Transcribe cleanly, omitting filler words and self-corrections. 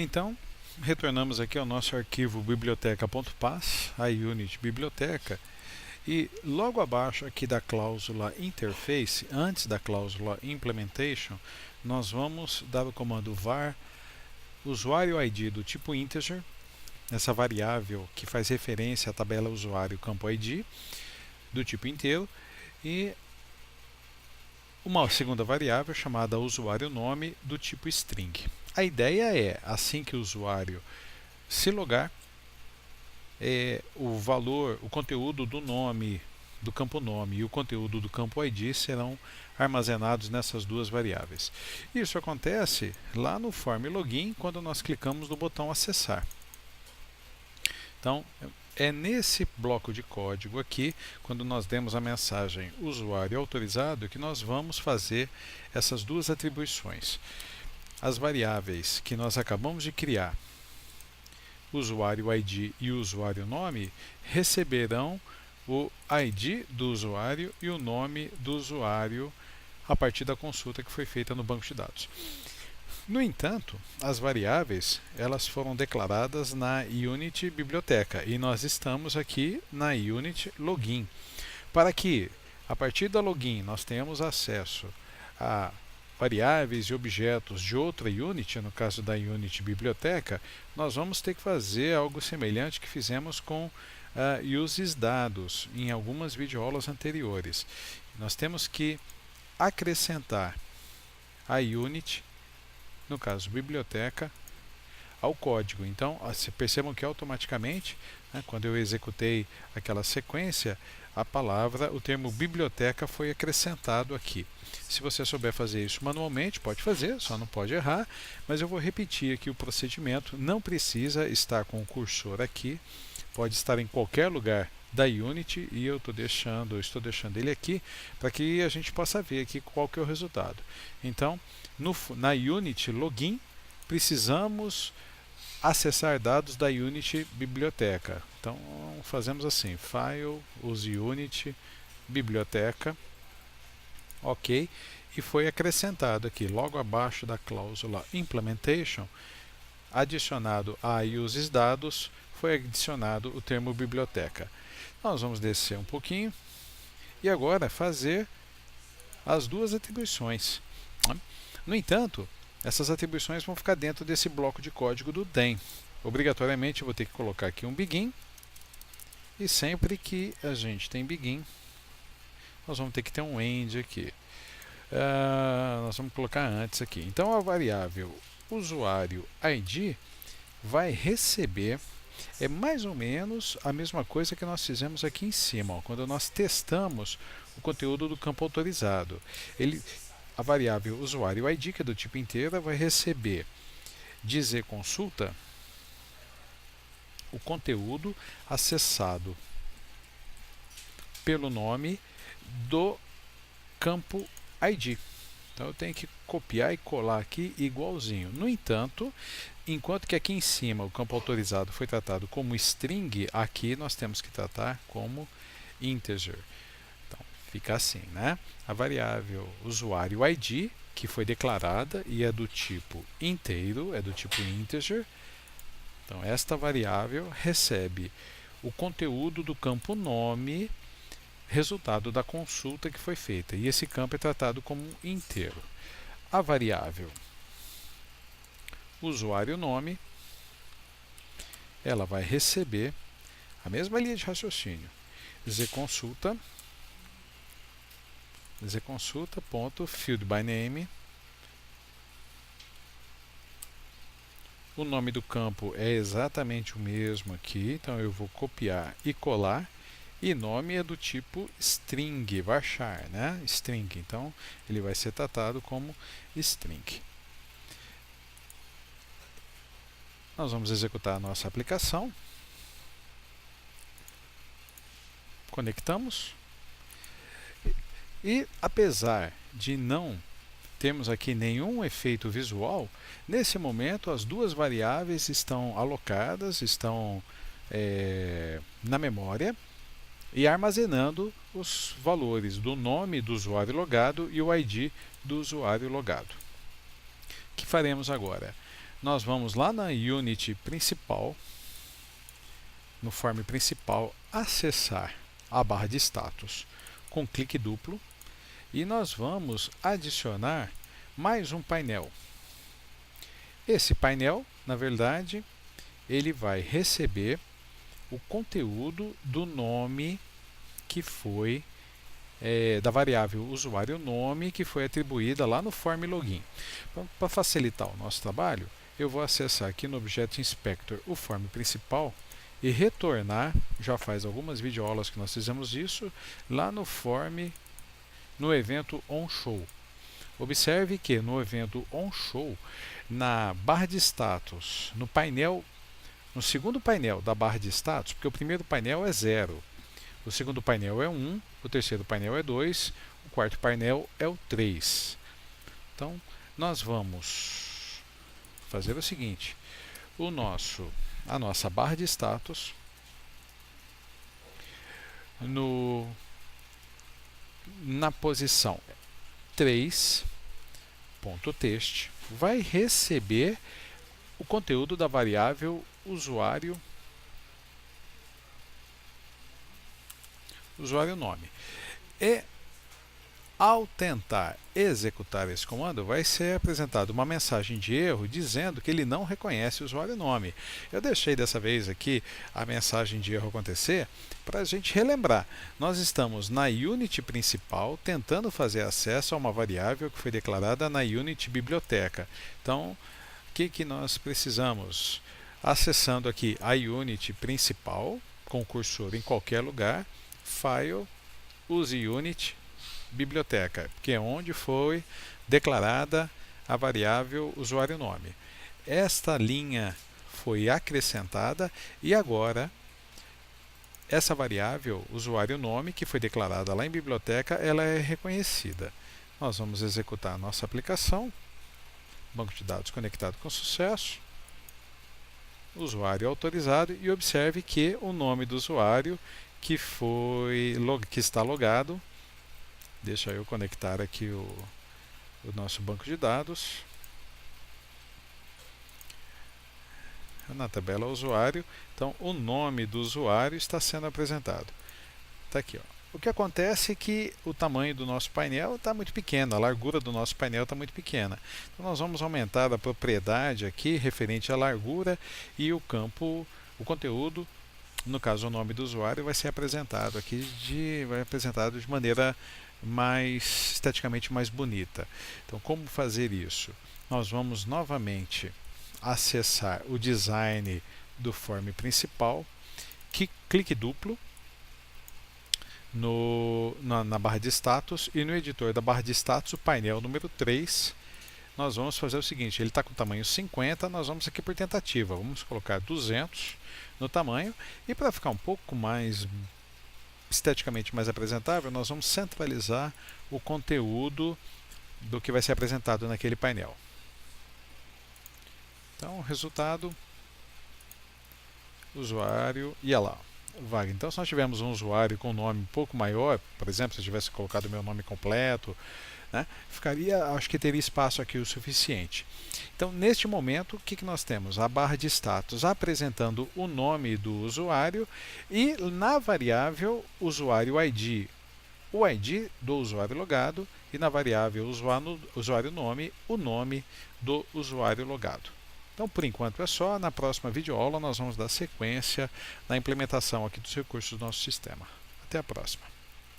Então, retornamos aqui ao nosso arquivo biblioteca.paz, a unit biblioteca, e logo abaixo aqui da cláusula interface, antes da cláusula implementation, nós vamos dar o comando var usuário ID do tipo integer, essa variável que faz referência à tabela usuário campo ID do tipo inteiro, e uma segunda variável chamada usuário nome do tipo string. A ideia é, assim que o usuário se logar, o conteúdo do nome do campo nome e o conteúdo do campo ID serão armazenados nessas duas variáveis. Isso acontece lá no form login quando nós clicamos no botão acessar. Então, é nesse bloco de código aqui, quando nós demos a mensagem usuário autorizado, que nós vamos fazer essas duas atribuições. As variáveis que nós acabamos de criar, usuário ID e usuário nome, receberão o ID do usuário e o nome do usuário a partir da consulta que foi feita no banco de dados. No entanto, as variáveis elas foram declaradas na unit biblioteca e nós estamos aqui na unit login. Para que, a partir da login, nós tenhamos acesso a variáveis e objetos de outra unit, no caso da unit biblioteca, nós vamos ter que fazer algo semelhante que fizemos com useDados em algumas videoaulas anteriores. Nós temos que acrescentar a unit, no caso biblioteca, ao código. Então, percebam que automaticamente, quando eu executei aquela sequência, o termo biblioteca foi acrescentado aqui. Se você souber fazer isso manualmente, pode fazer, só não pode errar, mas eu vou repetir aqui o procedimento. Não precisa estar com o cursor aqui, pode estar em qualquer lugar da Unity e estou deixando ele aqui para que a gente possa ver aqui qual que é o resultado. Então, na Unity login, precisamos acessar dados da Unity biblioteca. Então, fazemos assim, file, use Unity, biblioteca, ok, e foi acrescentado aqui, logo abaixo da cláusula implementation, adicionado a useDados, foi adicionado o termo biblioteca. Nós vamos descer um pouquinho e agora fazer as duas atribuições. No entanto, essas atribuições vão ficar dentro desse bloco de código do DEM. Obrigatoriamente eu vou ter que colocar aqui um begin, e sempre que a gente tem begin, nós vamos ter que ter um end aqui. Nós vamos colocar antes aqui. Então a variável usuário ID vai receber, é mais ou menos a mesma coisa que nós fizemos aqui em cima, ó, quando nós testamos o conteúdo do campo autorizado. A variável usuário ID, que é do tipo inteira, vai receber dizer consulta o conteúdo acessado pelo nome do campo ID. Então eu tenho que copiar e colar aqui igualzinho. No entanto, enquanto que aqui em cima o campo autorizado foi tratado como string, aqui nós temos que tratar como integer. Então fica assim, né? A variável usuário ID, que foi declarada e é do tipo inteiro, é do tipo integer. Então esta variável recebe o conteúdo do campo nome, resultado da consulta que foi feita, e esse campo é tratado como inteiro. A variável usuário nome, ela vai receber a mesma linha de raciocínio, zconsulta.fieldByName. O nome do campo é exatamente o mesmo aqui, então eu vou copiar e colar. E nome é do tipo string, varchar, né? String, então ele vai ser tratado como string. Nós vamos executar a nossa aplicação. Conectamos. E apesar de não termos aqui nenhum efeito visual, nesse momento as duas variáveis estão alocadas, estão na memória, e armazenando os valores do nome do usuário logado e o ID do usuário logado. O que faremos agora? nós vamos lá na Unity principal, no form principal, acessar a barra de status com clique duplo e nós vamos adicionar mais um painel. Esse painel, na verdade, ele vai receber o conteúdo do nome que foi da variável usuário nome que foi atribuída lá no form login. Para facilitar o nosso trabalho, eu vou acessar aqui no Object Inspector o form principal e retornar, já faz algumas videoaulas que nós fizemos isso, lá no form, no evento onShow. Observe que no evento onShow, na barra de status, no painel, no segundo painel da barra de status, porque o primeiro painel é 0, o segundo painel é 1, o terceiro painel é 2, o quarto painel é o 3. Então, nós vamos fazer o seguinte, a nossa barra de status, na posição 3.text, vai receber o conteúdo da variável usuário nome. E ao tentar executar esse comando, vai ser apresentada uma mensagem de erro dizendo que ele não reconhece o usuário nome. Eu deixei dessa vez aqui a mensagem de erro acontecer para a gente relembrar. Nós estamos na Unity principal tentando fazer acesso a uma variável que foi declarada na Unity biblioteca. Então, o que nós precisamos? Acessando aqui a Unity principal, com o cursor em qualquer lugar, File, use Unity, biblioteca, que é onde foi declarada a variável usuário nome. Esta linha foi acrescentada e agora essa variável usuário nome, que foi declarada lá em biblioteca, ela é reconhecida. Nós vamos executar a nossa aplicação, banco de dados conectado com sucesso, usuário autorizado, e observe que o nome do usuário que está logado, deixa eu conectar aqui o nosso banco de dados na tabela usuário. Então, o nome do usuário está sendo apresentado. Está aqui, ó. O que acontece é que o tamanho do nosso painel está muito pequeno, a largura do nosso painel está muito pequena. Então, nós vamos aumentar a propriedade aqui referente à largura e o campo, o conteúdo, no caso o nome do usuário, vai ser apresentado aqui de maneira mais esteticamente mais bonita. Então, como fazer isso? Nós vamos novamente acessar o design do form principal, clique duplo na barra de status e no editor da barra de status, o painel número 3, nós vamos fazer o seguinte, ele está com tamanho 50, nós vamos aqui por tentativa, vamos colocar 200 no tamanho, e para ficar um pouco mais esteticamente mais apresentável, nós vamos centralizar o conteúdo do que vai ser apresentado naquele painel. Então, o resultado, usuário, e olha lá, vaga. Então, se nós tivermos um usuário com um nome um pouco maior, por exemplo, se eu tivesse colocado o meu nome completo, né, acho que teria espaço aqui o suficiente. Então, neste momento, o que nós temos? A barra de status apresentando o nome do usuário e na variável usuário ID, o ID do usuário logado, e na variável usuário nome, o nome do usuário logado. Então, por enquanto é só. Na próxima videoaula nós vamos dar sequência na implementação aqui dos recursos do nosso sistema. Até a próxima.